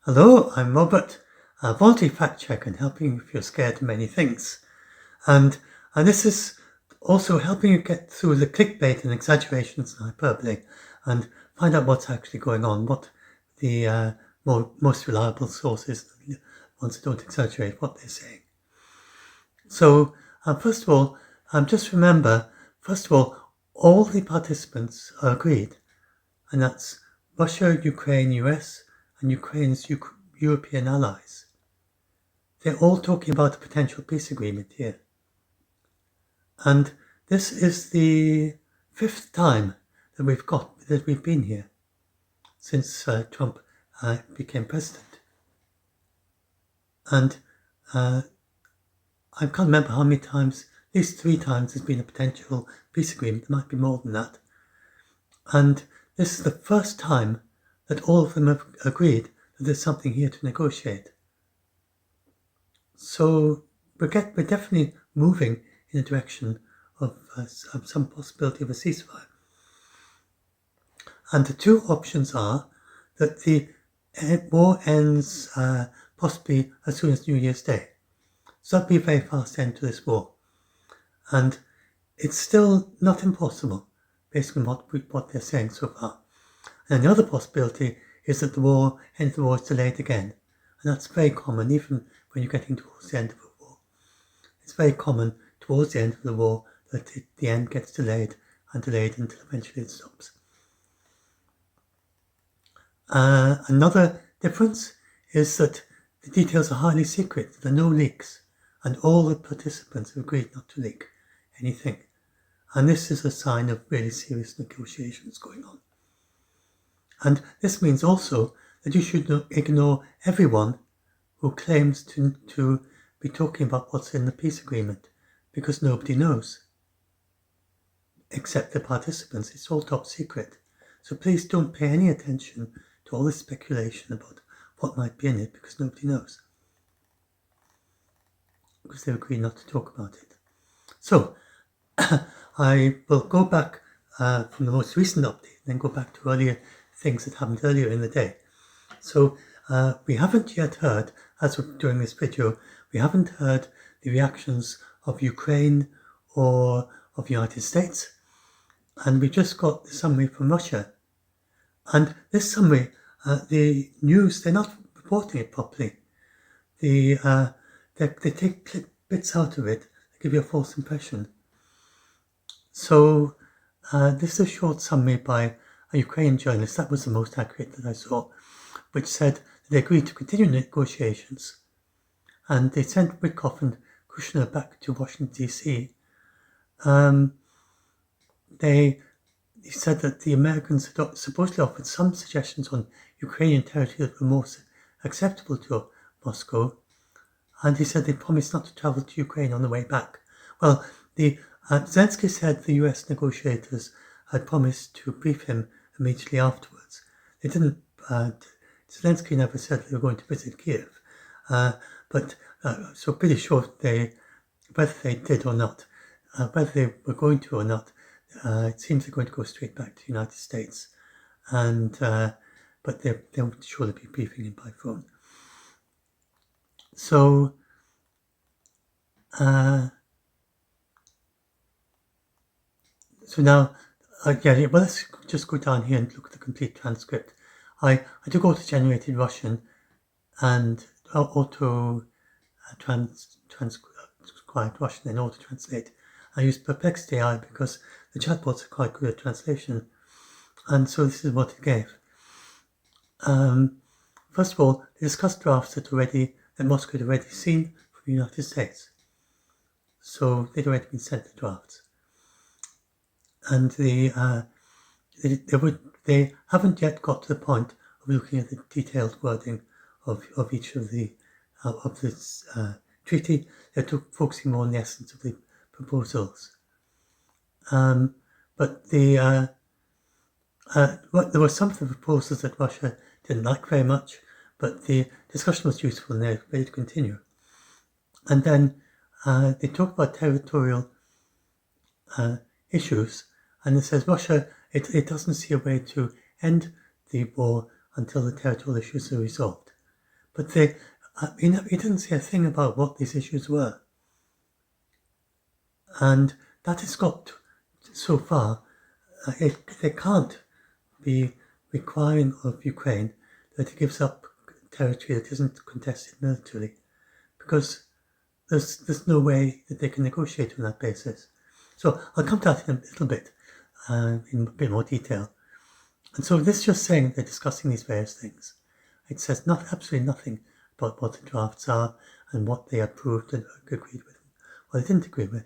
Hello, I'm Robert, a voluntary fact checker and helping you if you're scared of many things. And, and this is also helping you get through the clickbait and exaggerations and hyperbole and find out what's actually going on, what the most reliable sources, the ones that don't exaggerate what they're saying. So, first of all, just remember, all the participants are agreed, and that's Russia, Ukraine, US, and Ukraine's European allies. They're all talking about a potential peace agreement here. And this is the fifth time that we've been here since Trump became president. And I can't remember how many times, at least 3 times there's been a potential peace agreement. There might be more than that. And this is the first time that all of them have agreed that there's something here to negotiate. So we're definitely moving in a direction of some possibility of a ceasefire. And the two options are that the war ends possibly as soon as New Year's Day. So that'd be a very fast end to this war. And it's still not impossible based on what they're saying so far. And the other possibility is that the end of the war is delayed again. And that's very common, even when you're getting towards the end of a war. It's very common towards the end of the war that the end gets delayed until eventually it stops. Another difference is that the details are highly secret. There are no leaks, and all the participants have agreed not to leak anything. And this is a sign of really serious negotiations going on. And this means also that you should ignore everyone who claims to be talking about what's in the peace agreement, because nobody knows, except the participants. It's all top secret. So please don't pay any attention to all this speculation about what might be in it, because nobody knows, because they've agreed not to talk about it. So I will go back from the most recent update, then go back to earlier things that happened earlier in the day. So we haven't yet heard, as we're doing this video, we haven't heard the reactions of Ukraine or of the United States, and we just got the summary from Russia. And this summary, the news, they're not reporting it properly. They take bits out of it, they give you a false impression. So this is a short summary by a Ukrainian journalist, that was the most accurate that I saw, which said that they agreed to continue negotiations, and they sent Witkoff and Kushner back to Washington, D.C. He said that the Americans had supposedly offered some suggestions on Ukrainian territory that were more acceptable to Moscow, and he said they promised not to travel to Ukraine on the way back. Well, Zelensky said the US negotiators had promised to brief him immediately afterwards. They didn't. Zelensky never said they were going to visit Kiev, but so pretty sure whether they did or not, whether they were going to or not, it seems they're going to go straight back to the United States, and but they'll surely be briefing him by phone. So. So now, well, let's just go down here and look at the complete transcript. I took auto-generated Russian and auto-transcribed Russian and auto-translate. I used Perplexity AI because the chatbots are quite good at translation. And so this is what it gave. First of all, they discussed drafts that Moscow had already seen from the United States. So they'd already been sent the drafts. And they haven't yet got to the point of looking at the detailed wording of each of this treaty. They're focusing more on the essence of the proposals. But there were some of the proposals that Russia didn't like very much, but the discussion was useful and they're ready to continue. And then they talk about territorial issues. And it says Russia, it doesn't see a way to end the war until the territorial issues are resolved. But he didn't say a thing about what these issues were. And that has got, so far, they can't be requiring of Ukraine that it gives up territory that isn't contested militarily, because there's no way that they can negotiate on that basis. So I'll come to that in a little bit, in a bit more detail. And so this is just saying they're discussing these various things. It says absolutely nothing about what the drafts are and what they approved and agreed with, what they didn't agree with.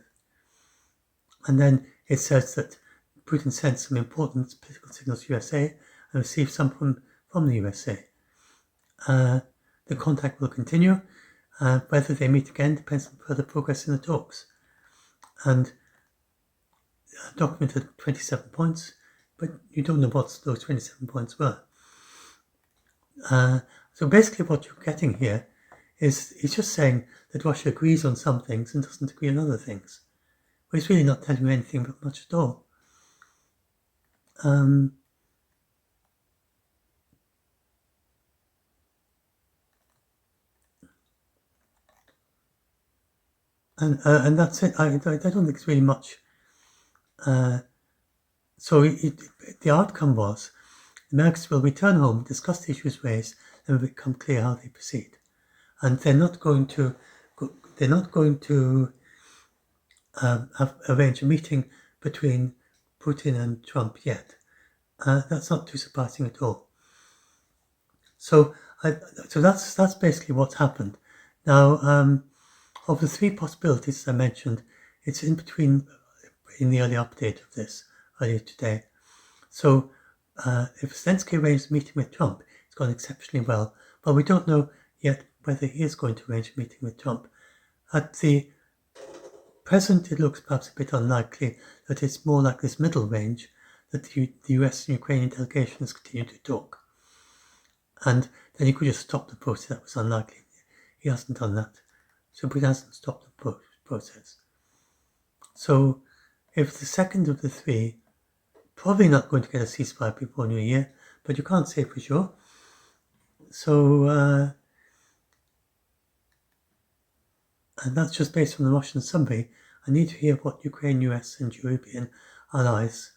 And then it says that Putin sent some important political signals to USA and received some from the USA. The contact will continue. Whether they meet again depends on further progress in the talks. And documented 27 points, but you don't know what those 27 points were. So basically what you're getting here is he's just saying that Russia agrees on some things and doesn't agree on other things. But he's really not telling you anything much at all. And that's it. I don't think it's really much. So the outcome was the Americans will return home, discuss the issues raised, and it will become clear how they proceed. And they're not going to arrange a meeting between Putin and Trump yet. That's not too surprising at all. So that's basically what's happened. Now, of the three possibilities I mentioned, it's in between in the early update of this earlier today. So if Zelensky arranged a meeting with Trump, it's gone exceptionally well. But we don't know yet whether he is going to arrange a meeting with Trump. At the present, it looks perhaps a bit unlikely that it's more like this middle range that the US and Ukrainian delegations continue to talk. And then he could just stop the process. That was unlikely. He hasn't done that. So Putin hasn't stopped the process. So if the second of the three, probably not going to get a ceasefire before New Year, but you can't say for sure. So, and that's just based on the Russian summary. I need to hear what Ukraine, US and European allies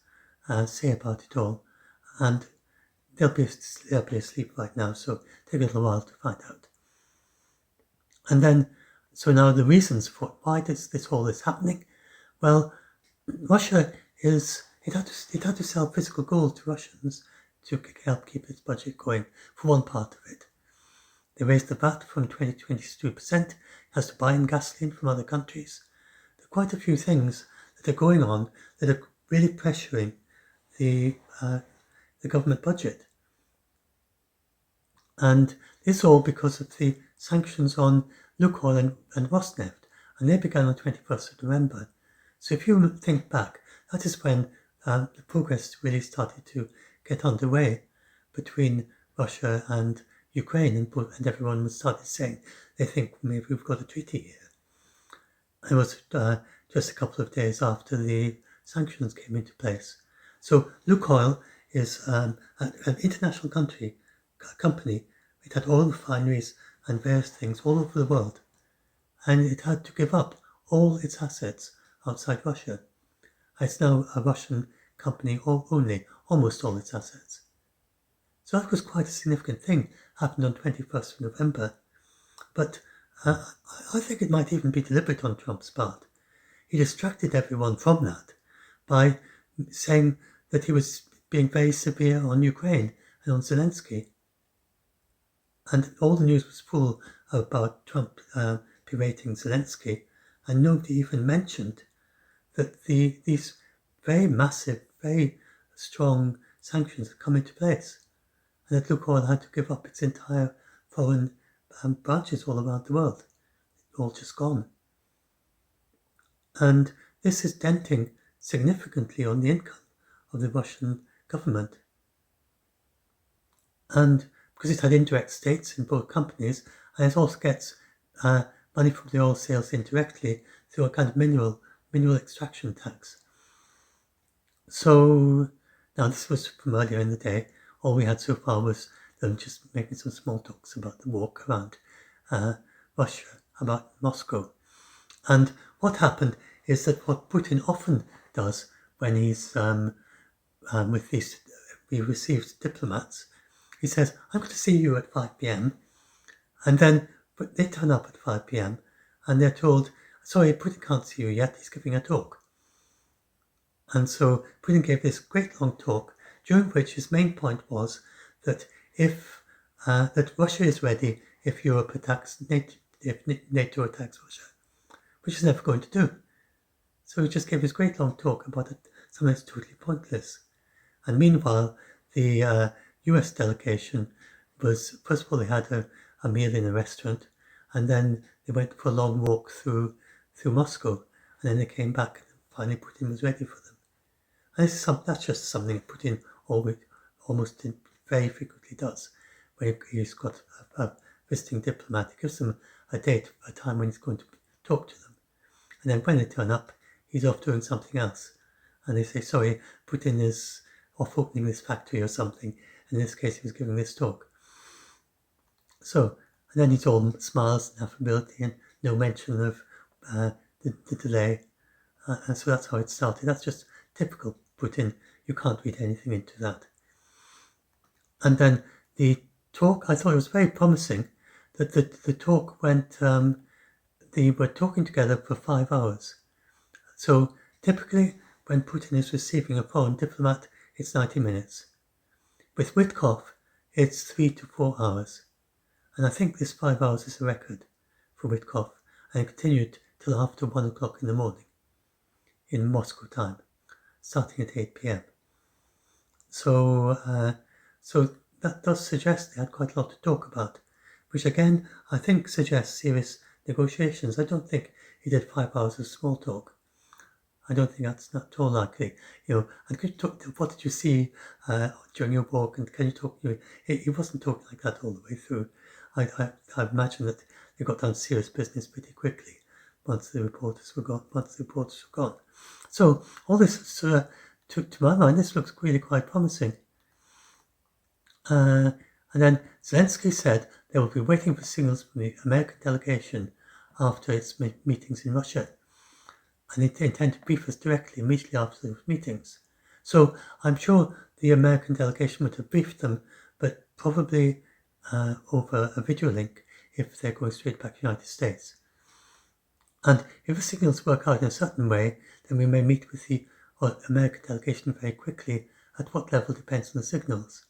say about it all. And they'll be asleep right now, so take a little while to find out. And then, so now the reasons for why all this happening? Well, Russia it had to sell physical gold to Russians to help keep its budget going, for one part of it. They raised the VAT from 20% to 22%. It has to buy in gasoline from other countries. There are quite a few things that are going on that are really pressuring the government budget. And this all because of the sanctions on Lukoil and Rosneft, and they began on 21st of November. So if you think back, that is when the progress really started to get underway between Russia and Ukraine, and everyone started saying they think maybe we've got a treaty here. It was just a couple of days after the sanctions came into place. So Lukoil is an international company. It had oil refineries and various things all over the world, and it had to give up all its assets outside Russia. It's now a Russian company only, almost all its assets. So that was quite a significant thing, happened on 21st of November. But I think it might even be deliberate on Trump's part. He distracted everyone from that by saying that he was being very severe on Ukraine and on Zelensky. And all the news was full about Trump berating Zelensky, and nobody even mentioned that these very massive, very strong sanctions had come into place, and that Lukoil had to give up its entire foreign branches all around the world, all just gone. And this is denting significantly on the income of the Russian government. And because it had indirect states in both companies, and it also gets money from the oil sales indirectly through a kind of mineral extraction tax. So now this was from earlier in the day. All we had so far was them just making some small talks about the walk around Russia, about Moscow. And what happened is that what Putin often does when he's with these, he receives diplomats, he says, I'm going to see you at 5 p.m. And then they turn up at 5 p.m. and they're told, sorry, Putin can't see you yet, he's giving a talk. And so Putin gave this great long talk, during which his main point was that that Russia is ready if Europe attacks if NATO attacks Russia, which is never going to do. So he just gave this great long talk about something that's totally pointless. And meanwhile, the US delegation was, first of all, they had a meal in a restaurant, and then they went for a long walk through Moscow, and then they came back, and finally Putin was ready for them. And that's just something that Putin almost very frequently does. When he's got a visiting diplomat, he gives them a date, a time when he's going to talk to them. And then when they turn up, he's off doing something else. And they say, sorry, Putin is off opening this factory or something. In this case, he was giving this talk. So, and then he's all smiles and affability and no mention of the delay. And so that's how it started. That's just typical Putin. You can't read anything into that. And then the talk, I thought it was very promising that the talk went, they were talking together for 5 hours. So typically when Putin is receiving a foreign diplomat, it's 90 minutes. With Witkoff, it's 3 to 4 hours. And I think this 5 hours is a record for Witkoff, and it continued till after 1 o'clock in the morning in Moscow time, starting at 8 p.m. So that does suggest they had quite a lot to talk about, which again, I think suggests serious negotiations. I don't think he did 5 hours of small talk. I don't think that's not at all likely. And could you talk? What did you see during your walk? And can you talk? He wasn't talking like that all the way through. I imagine that they got down to serious business pretty quickly once the reporters were gone. So all this, to my mind, this looks really quite promising. And then Zelensky said they will be waiting for signals from the American delegation after its meetings in Russia. And they intend to brief us directly immediately after those meetings. So I'm sure the American delegation would have briefed them, but probably over a video link if they're going straight back to the United States. And if the signals work out in a certain way, then we may meet with the American delegation very quickly. At what level depends on the signals.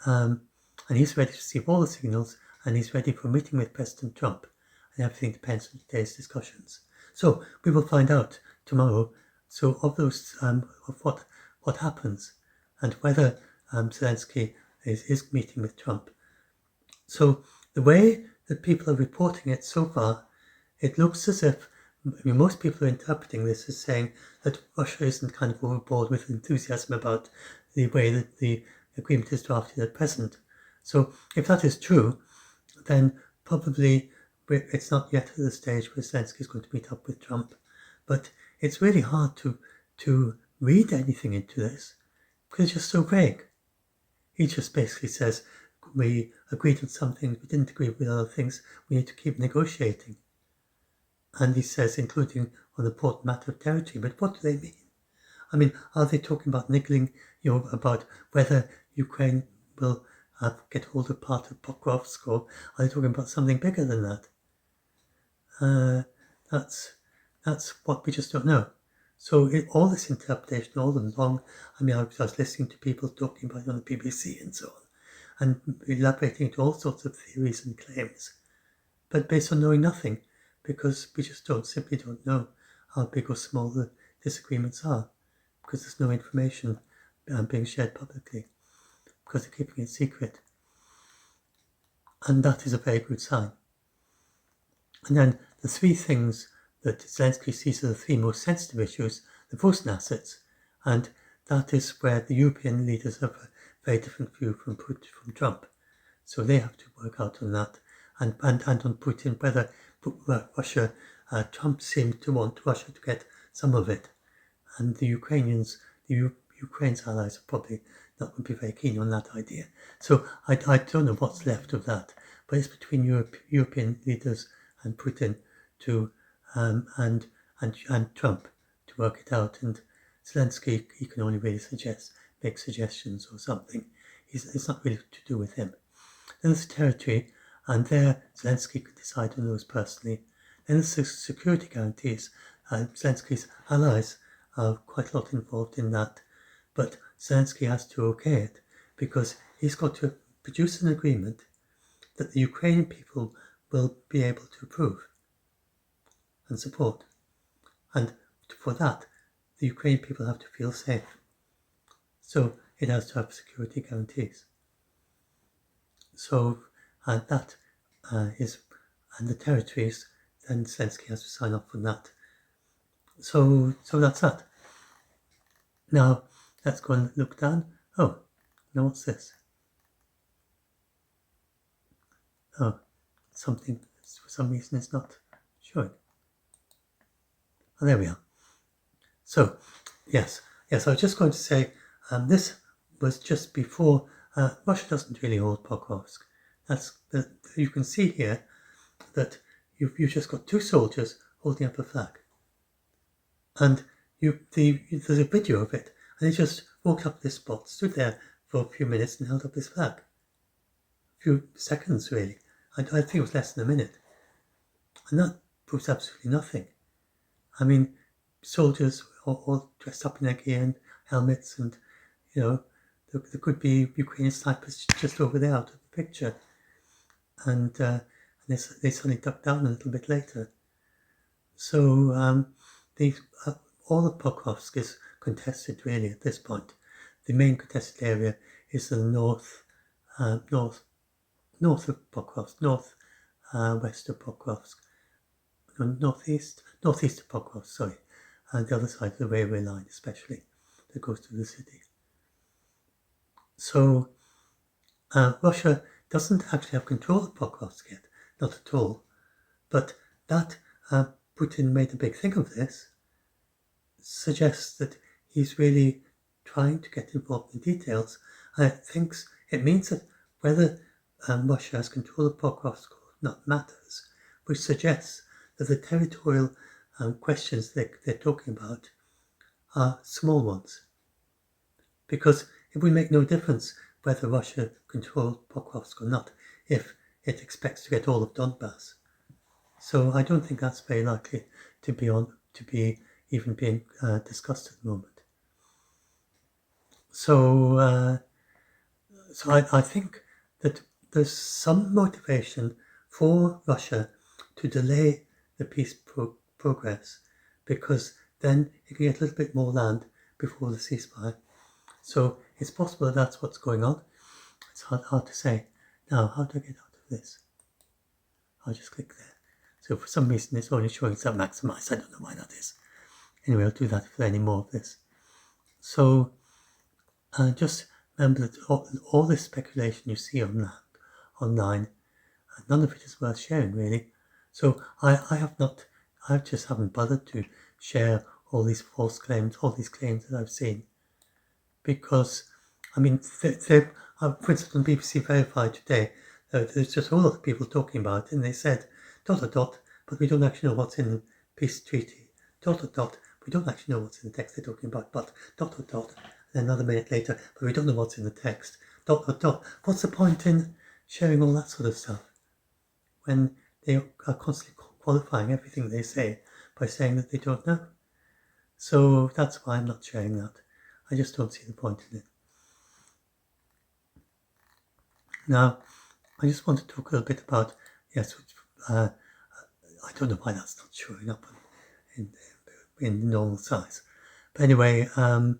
And he's ready to receive all the signals, and he's ready for a meeting with President Trump. And everything depends on today's discussions. So we will find out tomorrow. So of those, of what happens, and whether Zelensky is meeting with Trump. So the way that people are reporting it so far, it looks as if most people are interpreting this as saying that Russia isn't kind of overboard with enthusiasm about the way that the agreement is drafted at present. So if that is true, then probably it's not yet at the stage where Zelensky is going to meet up with Trump. But it's really hard to read anything into this because it's just so vague. He just basically says, we agreed on some things, we didn't agree with other things, we need to keep negotiating. And he says, including on the important matter of territory. But what do they mean? I mean, are they talking about niggling, about whether Ukraine will get hold of part of Pokrovsk, or are they talking about something bigger than that? That's what we just don't know. So all this interpretation, all the long, I was listening to people talking about it on the BBC and so on, and elaborating to all sorts of theories and claims, but based on knowing nothing, because we just simply don't know how big or small the disagreements are, because there's no information being shared publicly, because they're keeping it secret. And that is a very good sign. And then the three things that Zelensky sees are the three most sensitive issues, the Russian assets, and that is where the European leaders have a very different view from Trump. So they have to work out on that, and on Putin, whether Russia, Trump seemed to want Russia to get some of it, and the Ukrainians, Ukraine's allies are probably not going to be very keen on that idea. So I don't know what's left of that, but it's between European leaders and Putin to and Trump to work it out. And Zelensky, he can only really make suggestions or something. It's not really to do with him. Then there's territory, and there Zelensky could decide on those personally. Then there's security guarantees. Zelensky's allies are quite a lot involved in that, but Zelensky has to okay it because he's got to produce an agreement that the Ukrainian people will be able to approve and support. And for that, the Ukrainian people have to feel safe. So it has to have security guarantees. So that is, and the territories, then Zelensky has to sign off on that. So that's that. Now let's go and look down. Oh, now what's this? Oh, something for some reason it's not showing. Oh, there we are. So yes, I was just going to say this was just before. Russia doesn't really hold Pokrovsk. You can see here that you've just got two soldiers holding up a flag, and there's a video of it, and they just walked up this spot, stood there for a few minutes, and held up this flag. A few seconds, really. I think it was less than a minute, and that proves absolutely nothing. I mean, soldiers all dressed up in their gear and helmets, and there could be Ukrainian snipers just over there out of the picture, and they suddenly ducked down a little bit later. So all of Pokrovsk is contested really at this point. The main contested area is the north of Pokrovsk, west of Pokrovsk, northeast of Pokrovsk, sorry, and the other side of the railway line especially, that goes to the city. So Russia doesn't actually have control of Pokrovsk yet, not at all, but that Putin made a big thing of this suggests that he's really trying to get involved in details, and it means that whether Russia has control of Pokrovsk or not matters, which suggests that the territorial questions they're talking about are small ones. Because it would make no difference whether Russia controlled Pokrovsk or not if it expects to get all of Donbass. So I don't think that's very likely to be even being discussed at the moment. So I think that there's some motivation for Russia to delay the peace progress, because then it can get a little bit more land before the ceasefire. So it's possible that's what's going on. It's hard to say. Now, how do I get out of this? I'll just click there. So for some reason it's only showing some maximized. I don't know why that is. Anyway, I'll do that for any more of this. So just remember that all this speculation you see online, none of it is worth sharing really. So I just haven't bothered to share all these false claims, all these claims that I've seen, because I mean, for instance, on BBC Verified today, there's just a whole lot of people talking about it, and they said, ... but we don't actually know what's in the peace treaty, ... we don't actually know what's in the text they're talking about, but ... and then another minute later, but we don't know what's in the text, ... What's the point in sharing all that sort of stuff when they are constantly qualifying everything they say by saying that they don't know? So that's why I'm not sharing that. I just don't see the point in it. Now, I just want to talk a little bit about, I don't know why that's not showing up in normal size. But anyway, I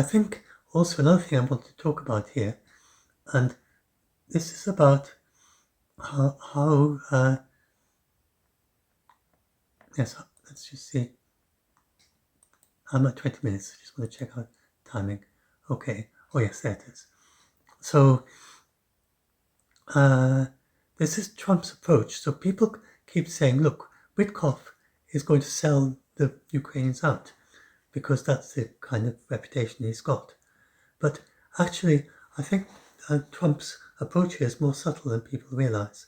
think also another thing I want to talk about here, and this is about how let's just see. I'm at 20 minutes. I just want to check out timing. Okay. Oh yes, there it is. So this is Trump's approach. So people keep saying, look, Witkoff is going to sell the Ukrainians out because that's the kind of reputation he's got. But actually, I think Trump's approach here is more subtle than people realise.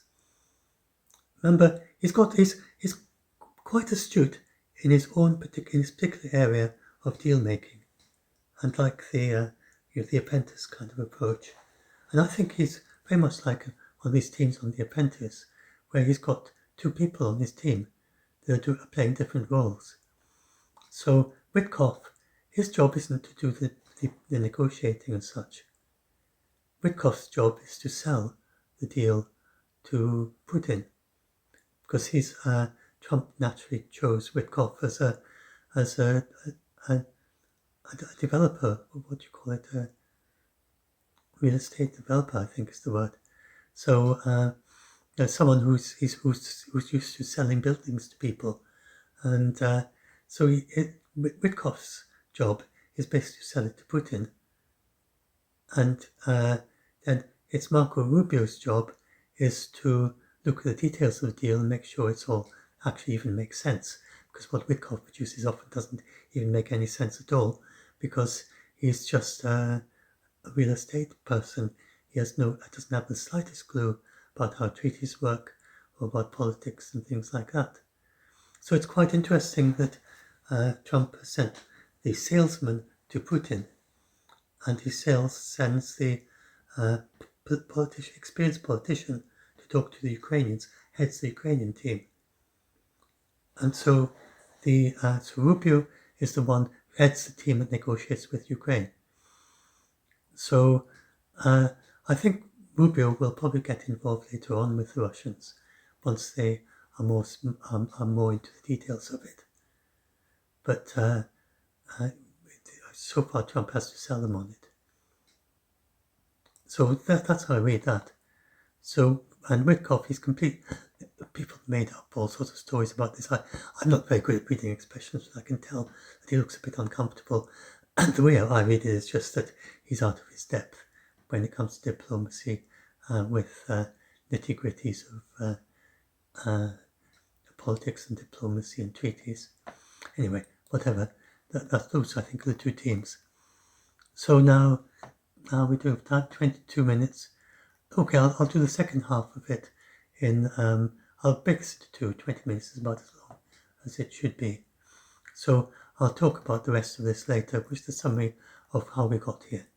Remember, he's quite astute in his particular area of deal making, and like the Apprentice kind of approach. And I think he's very much like one of these teams on The Apprentice, where he's got two people on his team that are playing different roles. So Witkoff, his job isn't to do the negotiating and such. Witkoff's job is to sell the deal to Putin, because Trump naturally chose Witkoff as a developer. What do you call it? A real estate developer, I think is the word. So someone who's used to selling buildings to people, and so Witkoff's job is basically to sell it to Putin, and then it's Marco Rubio's job is to look at the details of the deal and make sure it's all actually even makes sense, because what Witkoff produces often doesn't even make any sense at all, because he's just a real estate person. He doesn't have the slightest clue about how treaties work or about politics and things like that. So it's quite interesting that Trump sent the salesman to Putin, and he sends the experienced politician to talk to the Ukrainians, heads the Ukrainian team. And so so Rubio is the one who heads the team that negotiates with Ukraine. So I think Rubio will probably get involved later on with the Russians once they are more into the details of it. But so far Trump has to sell them on it. So that's how I read that. So, and Witkoff, he's complete. People made up all sorts of stories about this. I'm not very good at reading expressions, but I can tell that he looks a bit uncomfortable. And the way I read it is just that he's out of his depth when it comes to diplomacy with nitty-gritties of politics and diplomacy and treaties. Anyway, whatever. Those, I think, are the two teams. So now we do have 22 minutes. Okay, I'll do the second half of it in, I'll mix it to 20 minutes is about as long as it should be. So I'll talk about the rest of this later, which is the summary of how we got here.